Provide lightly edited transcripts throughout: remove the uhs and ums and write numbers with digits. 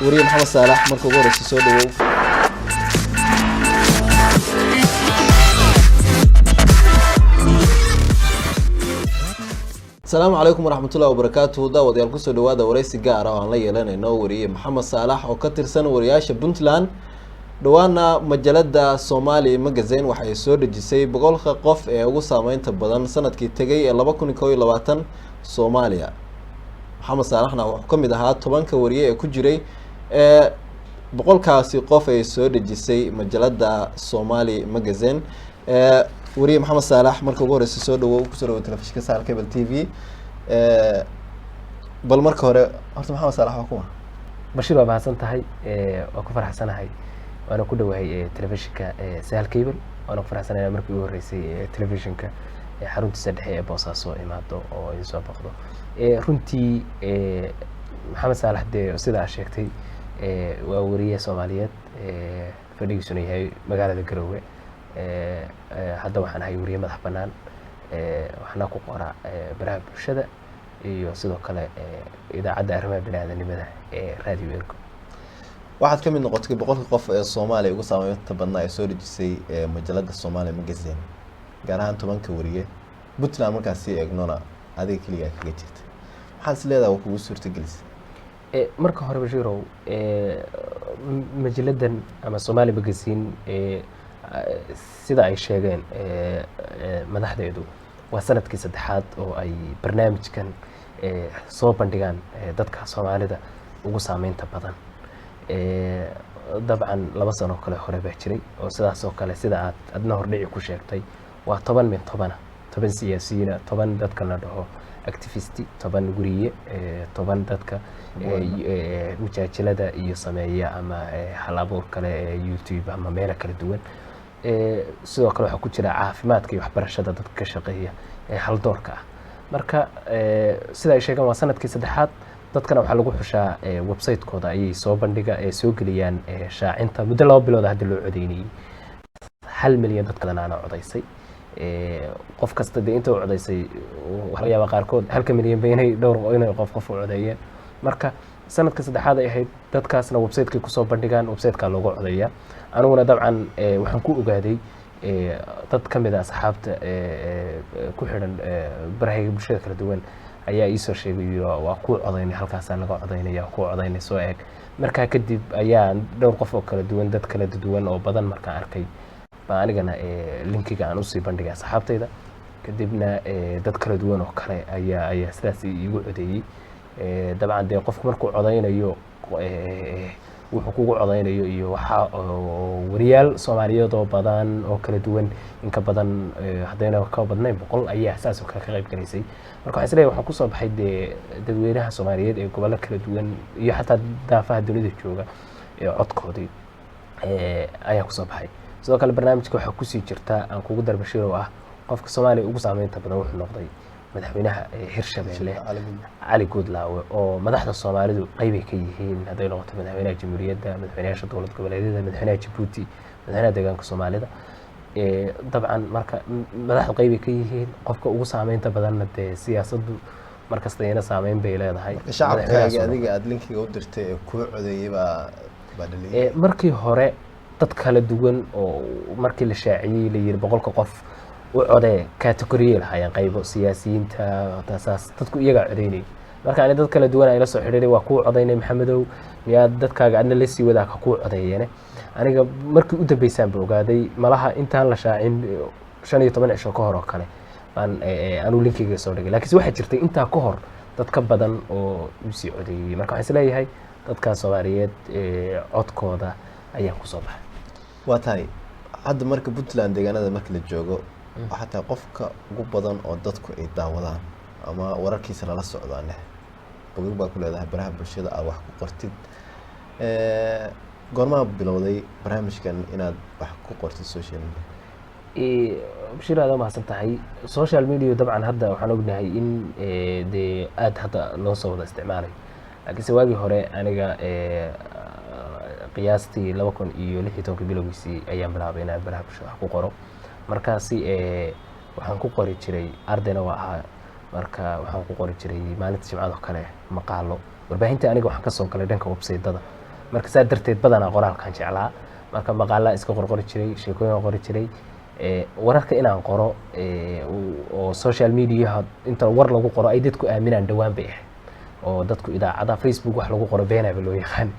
وريه محمد صالح marka ugu horeysa soo dhawow. السلام عليكم ورحمة الله وبركاته. داود ku soo dhawaada wareysi gaar ah oo aan la yeelanayno wariye Maxamed Saalax oo ka tirsan wariyaasha Puntland. dhawaana majalada Somali Magazine waxay soo dhajisay boqolka qof ee ugu saameynta badan sanadkii tagay ee 2021 Soomaaliya. Maxamed Saalaxna wuxuu kamid ahaa 10 wariye ee ku jiray boqolkaasi qof ay soo dhajisay majalada Somali Magazine. wariye Maxamed Saalax marka ugu horeysa soo dhawow ku soo dhawow telefishinka Sahal Cable TV. bal marka hore horta Maxamed Saalax waa kuma Bashir waa mahadsan tahay waa ku faraxsanahay waana ku dhawahay telefishinka Sahal Cable waana ku faraxsanahay markii ugu horeysay telefishinka xaruntiisa dhexe ee Boosaaso imaado oo ay soo baqdo runtii Maxamed Saalax de sida sheegtay waa wariye Soomaaliyeed fadhigiisuna yahay magaalada Garowe. hadda waxaan ahay wariye madax banaan waxaana ku qoraa baraha bulshada iyo sidoo kale idaacadda arrimaha bini'aadanimada ee Radio Ergo. waxaad kamid noqotay boqolka qof ee Soomaaliya ugu saameynta badnaa ee soo dhajisay majalada Somali Magazine gaar ahaan 10 wariye Puntland markaas eegnona adiga kaliya kaga jirta maxaad isleedahay oo kugu suurtagelisay marka hore Bashirow majaladan ama Somali Magazine sida ay sheegeen madaxdeedu waa sanadkii saddexaad oo ay barnaamijkan soo bandhigaan dadka Soomaalida ugu saameynta badan. dabcan 2 sano kale hore baa jiray oo sidaas oo kale sida aad adna hordhici ku sheegtay waa 10 min 10 siyaasiyiin 10 dadka la dhaho activist 10 guriye 10 dadka mujaajilada iyo sameeya ama hal abuur kale YouTube ama meel kala duwan. sidoo kale waxa ku jira caafimaadka iyo waxbarashada dadka ka shaqeeya hal doorka ah. marka sida ay sheegan waa sanadkii saddexaad dadkana waxa lagu xushaa website-kooda ayay soo bandhiga soo galiyaan shaacinta muddo 2 bilood hadda loo codeynayay 1 milyan dadkana ana codeysay. qof kasta inta uu codeysay waxa yaaba qaarkood 1 milyan beenay dhowr inay qof codeeyeen. marka sanadka saddexaad ay ahayd dadkaasna website-ka ku soo bandhigaan website-ka loogu codeeyaa. aniguna dabcan waxaan ku ogaaday dad kamid ah asxaabta ku xiran baraha bulshada kala duwan ayaa ii soo sheegay waa ku codeynay halkaas laga codeynaya ku codeynay soo eeg. marka kadib ayaa dhowr qof oo kala duwan dad kala duwan oo badan marka arkay baa anigana linkiga aan u sii bandhigay asxaabtayda kadibna dad kala duwan oo kale ayaa sidaas iigu codeeyay. dabcan de qofku markuu codeynayo wuxuu kugu codeynayo iyo waxa wariyaal Soomaaliyeed oo badan oo kala duwan in ka badan hadayna ka badnayn 100 ayaa asaas oo kala qayb galaysay. marka waxaan isleeyahay waxaan ku soo baxay dadweynaha Soomaaliyeed ee gobolada kala duwan iyo xataa daafaha dunida jooga codkoodii ayaa ku soo baxay. sidoo kale barnaamijka waxa ku sii jirta aan kugu darbashiro ah qofka Soomaaliya ugu saameynta badan wuxuu noqday madaxweynaha Hirshabelle Ali Goodlawe oo madaxda Soomaalidu qayb ay ka yihiin haday noqoto madaxweynaha jamhuuriyadda madaxweynaha dowlad goboleedyada madaxweynaha Djibouti madaxweynaha deegaanka Soomaalida. dabcan marka madaxda qayb ay ka yihiin qofka ugu saameynta badanna siyaasaddu markasta ayna saameyn bay leedahay. shacabka adiga aad linkiga u dirtay ku codeeyay baa dhaliyay markii hore dad kala duwan oo markii la shaaciyay la yiri boqolka qof u coday category lahaayeen qaybo siyaasiyiinta taasas dadku iyaga codeynay. marka aan dad kala duwan ay la soo xiriiray waa ku codeynay Maxamedow yaa dadkaaga adna la sii wadaa ka ku codeeyeen. aniga markii u dambeysaan baa ogaaday malaha intaan la shaacin 15 cisho ka hor oo kale aan anu linkiga soo dhigay laakiin waxa jirtay inta ka hor dad ka badan oo u sii codeeyay. marka waxaan isleeyahay dadka Soomaaliyeed codkooda ayaan ku soo baxay. waa tahay hadda marka Puntland deegaanada marka la joogo waxaa qofka ugu badan oo dadku ay daawadaan ama wararkiisa la socdaan bogag baa ku leedahay baraha bulshada aad wax ku qortid. goorma bilowday barnaamijkan inaad wax ku qortid social media Bashir aad ma tahay social media dabcan hadda waxaan ognahay in aad hadda loo soo wada isticmaalay laakiin waagii hore aniga qiyaastii 2016 bilowgiisii ayaan bilaabay inaan baraha bulshada wax ku qoro. markaasi waxaan ku qori jiray ardayna waa ahaa marka waxaan ku qori jiray maalinta Jimcaha kale maqaalo warbaahinta aniga waxaan ka soo galay dhanka website-dada marka saa darteed badanaa qoraalkan jeclaa marka maqaalaa iska qorqori jiray sheekooyin qori jiray wararka inaan qoro oo social media inta war lagu qoro ay dadku aaminaan dhawaan bay ahayd oo dadku idaacada Facebook wax lagu qoro beenaba loo yaqaan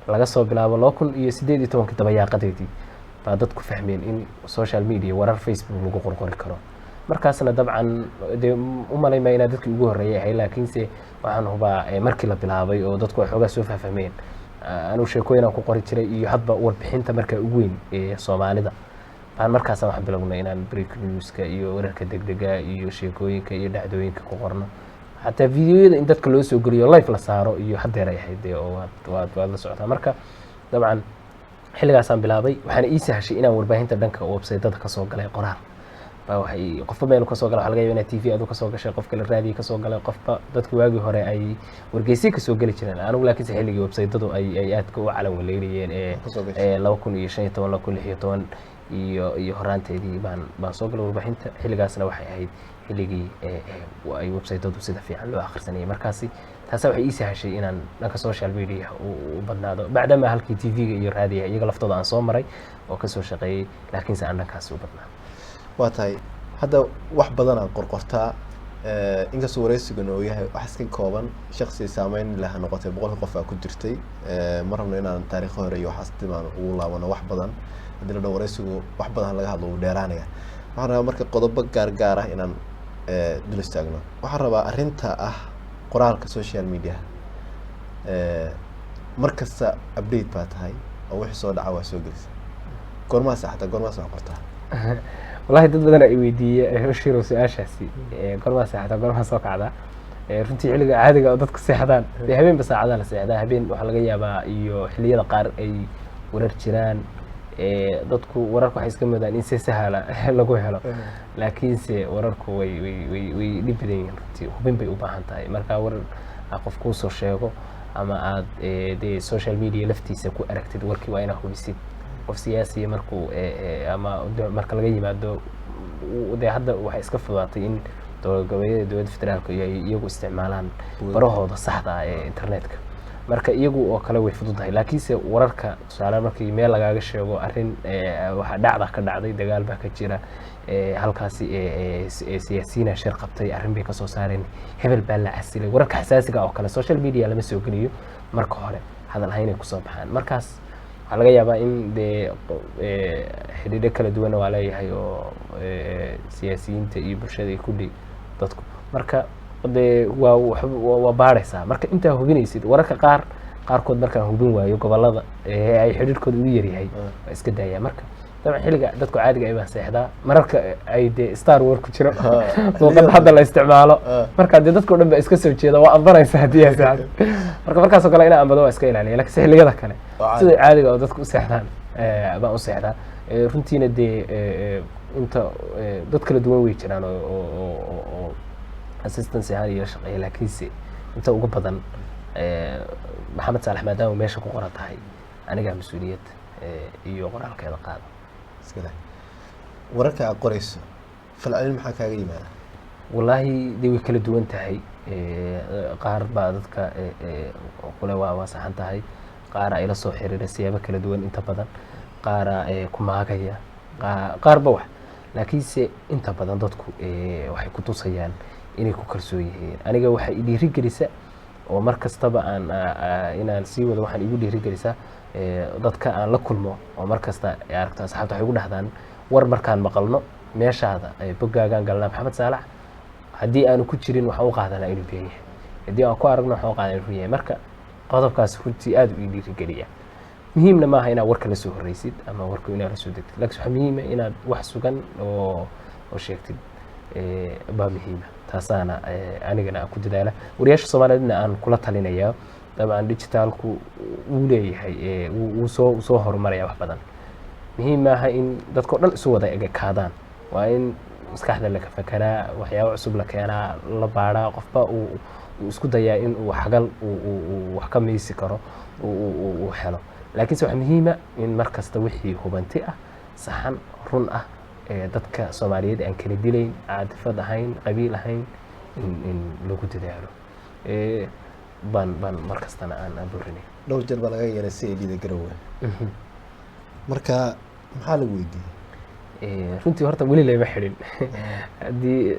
laga soo bilaabo 2018 dabayaaqadeedii baa dadku fahmeen in social media warar Facebook lagu qorqori karo markaasna dabcan u malayma inaa dadkii ugu horreeyay ahay laakiinse waxaan hubaa markii la bilaabay oo dadku ay xoogaa soo fahmeen anuu sheekooyin aan ku qori jiray iyo hadba warbixinta markaa ugu weyn ee Soomaalida baan markaasna waxaan bilownay inaan break newska iyo wararka degdega iyo sheekooyinka iyo dhacdooyinka ku qorno حتى فيديوهذا إن تذكر لوسو قريو لايف لصاروا iyo hadda ay ahayd waad la socotaa marka dabcan xilligaasaan bilaabay waxaan ii sahashay inaan warbaahinta dhanka website-da ka soo galay qoraal baa waxay qofba meel ka soo galay waxa laga yaabaa in TV aad ka soo gashay qof kale raadiyo ka soo galay qofba dadku waagi hore ay wargeysi ka soo gali jireen anigu laakiin xilligii website-dadu ay aad ka u calan waleeyeen 2015 2016 iyo horaanteedii baan soo galay warbaahinta xilligaasna waxay ahayd xilligii ay website-dadu sida fiican loo akhrisanayay markaasi taas waxay ii sahashay inaan dhanka social media u badnaado bacdama halkii TV-ga iyo raadiyaha iyaga laftooda aan soo maray oo ka soo shaqeeyay laakiin aan dhankaas u badnaa waa tahay hadda wax badan aan qorqortaa inkastoo wareysigan uu yahay wax iska kooban shakhsi saameyn leh noqotay 100 qof ku jirtay ma rabno inaan taariikh hore iyo waxaas timaan ugu laabano wax badan hadii la wareysigu wax badan laga hadlo dheeraanaya waxaan rabaa marka qodobo gaar ah inaan dul istaagno waxaan rabaa arinta ah qoraalka social media markasta update baa tahay oo wixii soo dhaca waa soo gelisa goorma sax qortaa والله dad badan ay weydiiyay shiro su'aashaasi goorma saacada goorma soo kacda runtii xilliga caadiga oo dadku seexdaan habeen ba saacada la seexdaa habeen waxa laga yaabaa iyo xilliyada qaar ay warar jiraan dadku wararku waxay iska midaan in si sahal ah lagu helo laakiinse wararku way dhibadeen runtii hubin bay u baahan tahay marka warar qof ku soo sheego ama aad social media laftiisa ku aragtid warkii waa inaad hubisid qof siyaasi markuu ama marka laga yimaado hadda waxay iska fududaatay in dowladda federaalka iyagu isticmaalaan barahooda saxda ah ee internetka marka iyagu oo kale way fududahay laakiinse wararka tusaale markii meel lagaaga sheego arrin waxa dhacda ka dhacday dagaal baa ka jira halkaasi siyaasiyiin shir qabtay arrin bay ka soo saareen hebel baa la casilay wararka xasaasiga oo kale social media lama soo geliyo marka hore hadal haynay ku soo baxaan markaas waxa laga yaabaa in xidhiidho kala duwan waa leeyahay oo siyaasiyiinta iyo bulshada ay ku dhig dadku marka waa baaraysaa marka intaa hubinaysid wararka qaarkood markaan hubin waayo gobolada ay xidhiidhkooda ugu yaryahay waa iska daaya marka dabcan xilliga dadku caadiga ay baan seexdaa mararka ay Star War ku jiro luqad hadda la isticmaalo marka dadku dhan ba iska soo jeeda waa ambanaysa hadii ay saacad markaas oo kale inaan ambado waa iska ilaaliyo laakiin xilliyada kale sida caadiga oo dadku u seexdaan baan u seexdaa runtiina inta dad kala duwan way jiraan oo assistance ahaan iyo shaqeeya laakiinse inta ugu badan maxamed saalax maadaama meesha ku qoran tahay aniga mas'uuliyad iyo qoraalkeeda qaado iskada wararka aad qorayso falcelin maxaa kaaga yimaada wallahi way kala duwan tahay qaar baa dadka kule waa saxan tahay qaar ay la soo xiriireen siyaabo kala duwan inta badan qaar ku maagaya qaarba wax laakiinse inta badan dadku waxay ku tusayaan inay ku kalsoon yihiin aniga waxa i dhiirigelisa oo markastaba inaan sii wado waxaan igu dhiirigelisa dadka aan la kulmo oo markasta aragto asxaabta waxay ugu dhahdaan war markaan maqalno meeshaada boggaagaan galnaa maxamed saalax haddii aanu ku jirin waxaan u qaadanaa inuu been yahay haddii aan ku aragno waxaan u qaadanaa inuu yahay marka qodobkaas runtii aad u ii dhiirigeliya muhiimna maaha inaad warka la soo horreysid ama warka inaad la soo degtid laakiin waxaa muhiima inaad wax sugan oo sheegtid baa muhiima taasaana anigana aan ku dadaala wariyaasha Soomaaliyeedna aan kula talinayaa dabcan digitalku uu leeyahay uu soo horumaraya wax badan muhiim maaha in dadku dhan isu wada egekaadaan waa in maskaxda la ka fakeraa waxyaabo cusub la keenaa la baaraa qofba uu isku dayaa in uu xagal uu wax ka meeysi karo uu helo laakiin waxa muhiima in markasta wixii hubanti ah saxan run ah dadka Soomaaliyeed aan kala dilayn caadifad ahayn qabiil ahayn in lagu dadaalo baan markastana aan abuurinay dhowr jeer baa laga yeelay si ay dhida garowe marka maxaa lagu weydiiyey runtii horta weli layma xidhin haddii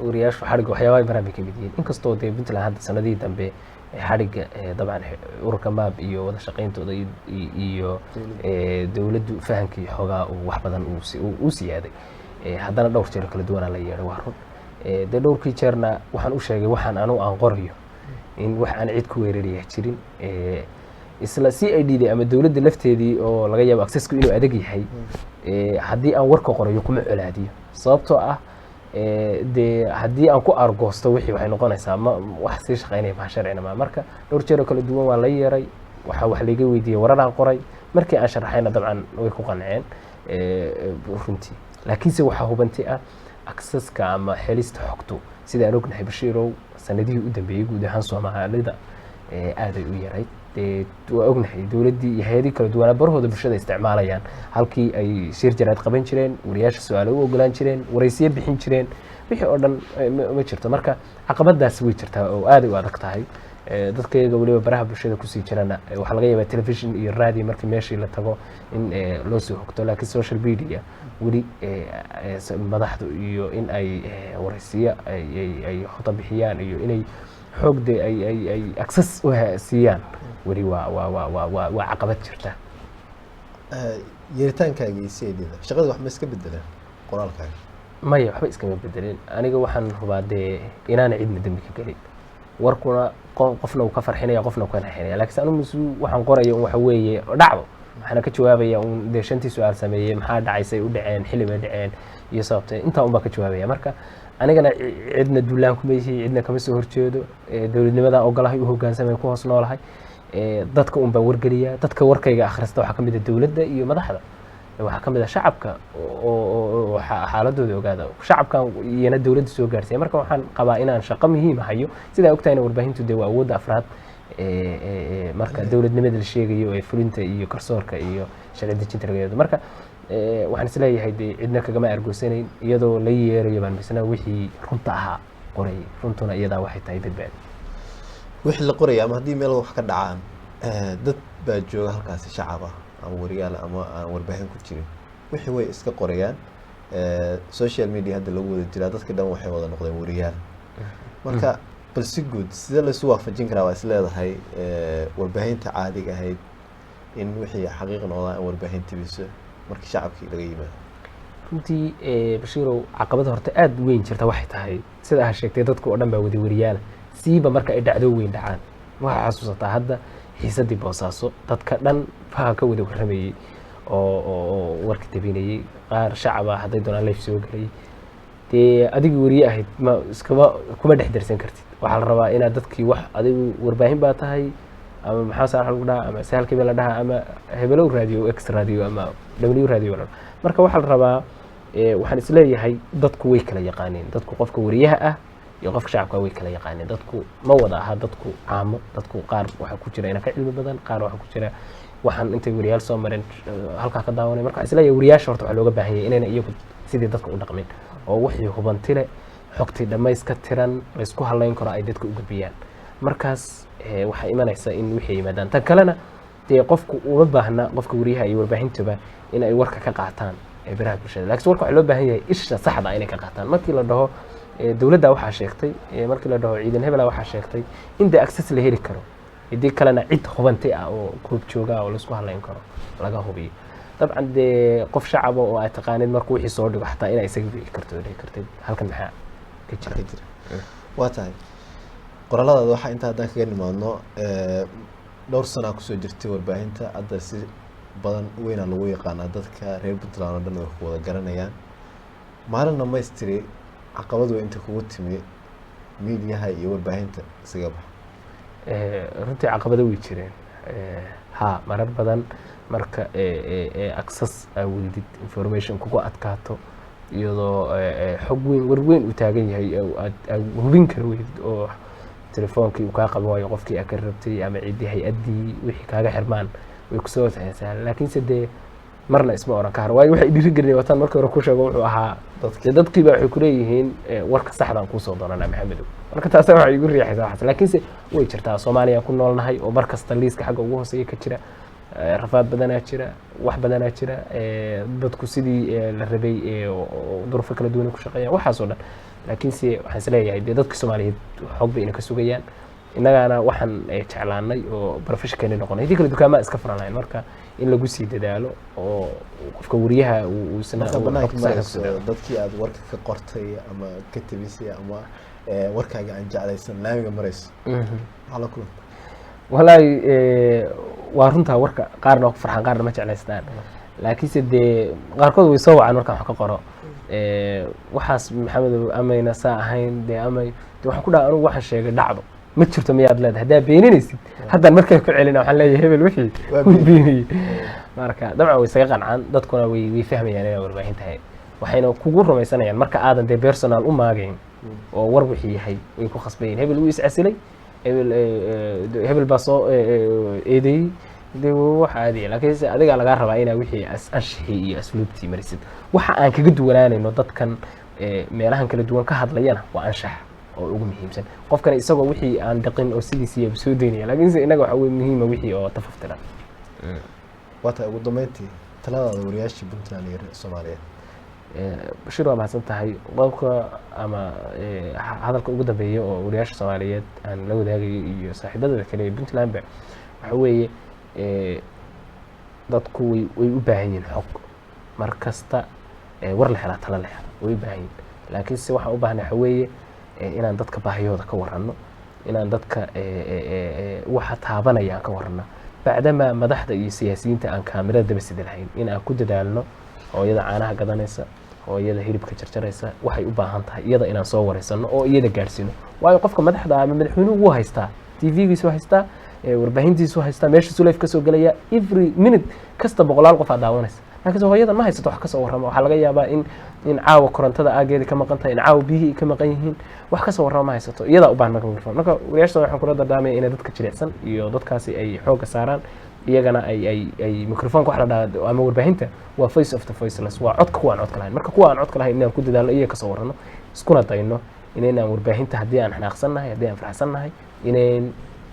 wariyaashu xadhigga waxyaabaha barnaamij ka mid yihiin inkastoo dee puntland hadda sanadihii dambe xadhigga dabcan ururka maab iyo wada shaqayntooda iyo dowladdu fahankii xoogaa wax badan uu siyaaday haddana dhowr jeer kala duwanaa la yeedhay waa run dee dhowrkii jeerna waxaan u sheegay waxaan anu aan qorayo in wax aan cid ku weeraraya jirin isla CID ama dowladda lafteedii oo laga yaabo accessku inuu adag yahay haddii aan warka qorayo kuma colaadiyo sababtoo ah dee haddii aan ku argoosto wixii waxay noqonaysaa wax sii shaqaynaya maa sharcina maa marka dhowr jeer oo kala duwan waa la yeeray waxaa wax layga weydiiyey warar aan qoray markii aan sharaxayna dabcan way ku qanceen runtii laakiinse waxaa hubanti ah accesska ama helista xogtu sida aan ognahay Bashiirow sanadihii u dambeeyay guud ahaan Soomaalida aad ay u yarayd waa ognahay dowladdii iyo hay'adihii kala duwanaa barahooda bulshada isticmaalayaan halkii ay shir jaraad qaban jireen wariyaasha su'aalo u ogolaan jireen waraysiyo bixin jireen wixii oo dhan ma jirto marka caqabadaas way jirtaa oo aad u adag tahay dadkayga waliba baraha bulshada kusii jirana waxaa laga yaabaa television iyo radio markii meeshii la tago in loo soo hogto laakiin social media weli madaxdu iyo in ay waraysiyo ay xota bixiyaan iyo inay xoogde ay access u siiyaan weli waa caqabad jirta yeeritaankaagii CID-da shaqada wax ma iska bedeleen qoraalkaaga maya waxba iskama bedelin aniga waxaan hubaa dee inaana cidna dembi ka gelin warkuna qofna uu ka farxinaya qofna uu ka naxinaya laakiin anu waxaan qoraya waxa weeye dhacdo waxaana ka jawaabaya un dee 5 su'aal sameeyay maxaa dhacaysay u dhaceen xilliba dhaceen iyo sababtay inta un baa ka jawaabaya marka anigana cidna duulaan kuma yihiin cidna kama soo horjeedo dowladnimada ogolahay u hoggaansamay ku hoos noolahay dadka un baa wargeliya dadka warkayga akhrista waxaa ka mid ah dowladda iyo madaxda waxaa ka mid ah shacabka oo xaaladooda ogaada shacabkan iyana dowladda soo gaarsiiya marka waxaan qabaa inaan shaqo muhiim hayo sidaa ogtahayna warbaahintu dee waa awoodda afraad marka dowladnimada la sheegayo ee fulinta iyo garsoorka iyo sharci dejinta laga yeedo marka waxaan isleeyahay dee cidna kagama argoosanayn iyadoo la yeerayo baan misna wixii runta ahaa qoray runtuna iyadaa waxay tahay badbaadi wixii la qoraya ama haddii meel wax ka dhacaan dad baa jooga halkaasi shacab ah ama wariyaal ama aan warbaahin ku jirin wixii way iska qorayaan social media hadda lagu wada jiraa dadka dhan waxay wada noqdeen wariyaal marka bal si guud sidee la isu waafajin karaa waa is leedahay warbaahinta caadiga ahayd in wixii xaqiiq noqdaan in warbaahinta biso markii shacabkii laga yimaado runtii Bashiirow caqabad horta aad weyn jirta waxay tahay sida aad sheegtay dadku oo dhan baa wada wariyaal siiba marka ay dhacdo weyn dhacaan waxa xasuusataa hadda xiisadii Boosaaso dadka dhan baa ka wada warramayay oo warka tabinayay qaar shacab ah haday doonaan live soo galay dee adigu wariye ahayd ma iskaba kuma dhex darsan kartid waxaa la rabaa inaad dadkii wax adigu warbaahin baa tahay ama maxaa saar lagu dhaha ama sahalkii la dhaha ama hebelow radio extra radio ama w radio marka waxaa la rabaa waxaan isleeyahay dadku way kala yaqaaneen dadku qofka wariyaha ah iyo qofka shacabka way kala yaqaaneen dadku ma wada aha dadku caamo dadku qaar waxa ku jira ina ka cilmi badan qaar waxa ku jira waxaan intay wariyaal soo mareen halka ka daawanay marka isleeyahay wariyaasha horta waxa looga baahan yahay inayna iyagu sidii dadka u dhaqmin oo wixii hubantile xogtii dhamayska tiran la isku halayn karo ay dadka u gudbiyaan markaas waxay imanaysaa in wixii yimaadaan tan kalena dee qofku uma baahna qofka wariyaha iyo warbaahintuba in ay warka ka qaataan baraha bulshada laakiin warka waxa loo baahan yahay isha saxda ah inay ka qaataan markii la dhaho dowladda waxaa sheegtay markii la dhaho ciidan hebel waxaa sheegtay in dee access la heli karo idii kalena cid hubantay ah oo koob jooga oo la isku halayn karo laga hubiyo dabcan dee qof shacab oo ay taqaanid markuu wixii soo dhigo xataa inay isaga bixi karto dhici kartay halkan maxaa ka jira waa tahay qoraaladaada waxaa inta haddaan kaga nimaadno dhowr sana kusoo jirtay warbaahinta hadda si badan weynaa lagu yaqaanaa dadka reer Puntland oo dhan way ku wada garanayaan maalin dhamaystiri caqabad weyn inta kugu timi miidiyaha iyo warbaahinta isaga bax runtii caqabado way jireen ha marar badan marka access weydid information kugu adkaato iyadoo xog weyn war weyn u taagan yahay aad hubin karo weydid oo telefoonkii uu ka qaban waayo qofkii aad ka rabtay ama cidii hay'adii wixii kaaga xirmaan way ku soo taaysan laakiin sidee marna isma oran karo waayo waxay dhiirigeliyeen wataan markii hore ku sheego wuxuu ahaa dadkii baa waxay ku leeyihiin warka saxda aan kusoo doonanaa maxamedow marka taas waxay igu riixaysaa waxaas laakiinse way jirtaa Soomaaliya ku noolnahay oo mar kasta liiska xagga ugu hooseeya ka jira rafaad badanaa jira wax badanaa jira dadku sidii la rabay duruufo kala duwan ku shaqeeyaan waxaas oo dhan laakiinse waxaan isleeyahay dadka Soomaaliyeed xog bay ka sugayaan innagana waxaan jeclaanay oo professional noqonay hadii kala dukaama iska furanay marka in lagu sii dadaalo oo qofka wariyaha uu isna dadkii aad warka ka qortay ama ka tabisay ama warkaaga aan jeclaysan laamiga marayso hala kulan wallahi waa runta warka qaarna ku farxan qaarna ma jeclaystaan laakiinse qaarkood way soo wacaan markaan wax ka qoro waxaas maxamed amayna saa ahayn amay waxaan ku dhahay anigu waxaan sheegay dhacdo ma jirto miyaad leedahay hadaa beeninaysid haddaan markale ku celina waxaan leeyahay hebel wixii beeniyay marka dabcan way isaga qancaan dadkuna way fahmayaan inay warbaahin tahay waxayna kugu rumaysanayaan marka aadan personal u maagayn oo war wixii yahay way ku khasbayeen hebel uu iscasilay hebel baa soo eedeeyay waxa aadiya laakiin adiga laga rabaa inaa wixii anshaxii iyo asluubtii marisid waxa aan kaga duwanaanayno dadkan meelahan kala duwan ka hadlayana waa anshax oo ugu muhiimsan qofkan isagoo wixii aan dhaqin oo sidiisii soo deynaya laakiin inaga waxa weey muhiim ah wixii oo tafaftiran wata ugu dambeyntii talada wariyaasha Puntland iyo Soomaaliya bashir waa mahadsan tahay qofka ama hadalka ugu dambeeya oo wariyaasha Soomaaliyeed aan la wadaagayo iyo saaxiibada kale ee Puntland waxa weeye dadku way u baahan yihiin xog markasta war la helaa tala la helaa way u baahan yihiin laakiin si waxa u baahan waxa weeye inaan dadka baahiyooda ka warano inaan dadka waxa taabanaya ka warano bacdama madaxda iyo siyaasiyiinta aan kaamirada daba sidalahayn in aan ku dadaalno hooyada caanaha gadanaysa hooyada hilibka jarjaraysa waxay u baahan tahay iyada inaan soo wareysano oo iyada gaarsiino waayo qofka madaxda ama madaxweynuhu uu haystaa TV-giisu haystaa warbaahintiisu haystaa meesha live ka soo galaya every minute kasta boqolaal qof daawanaysa laakiin hooyada ma haysato wax ka soo warramo waxa laga yaabaa in caawa korontada aageeda ka maqan tahay in caawa biyihii ka maqan yihiin wax ka soo warramo ma haysato iyada u baahan marka wariyaasha waxaan kula dardaarmay in dadka jilicsan iyo dadkaasi ay xooga saaraan iyagana ay microphone wax la dhaado ama warbaahinta waa face of the voiceless waa codka kuwa aan codka lahayn marka kuwa aan codka lahayn inaan ku dadaalno iyaga ka soo warrano iskuna dayno inaan warbaahinta haddii aan xanaaqsannahay haddii aan faraxsannahay inaan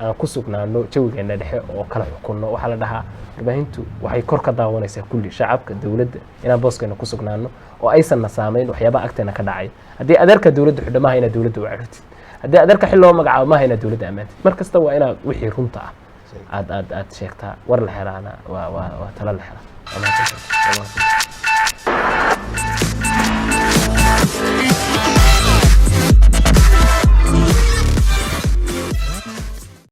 aan ku sugnaano jawigeena dhexe oo kala xukunno waxa la dhahaa warbaahintu waxay kor ka daawanaysaa kulli shacabka dawladda inaan booskeena ku sugnaano oo aysan na saameyn waxyaabaha agteena ka dhacay haddii adeerka dawladda xidhamaha inaad dawladda u carurtid haddii adeerka xil loo magacaabo maaha inaad dawladda ammaantid mar kasta waa inaad wixii runta ah aad sheegtaa war la helaana waa tala la helaa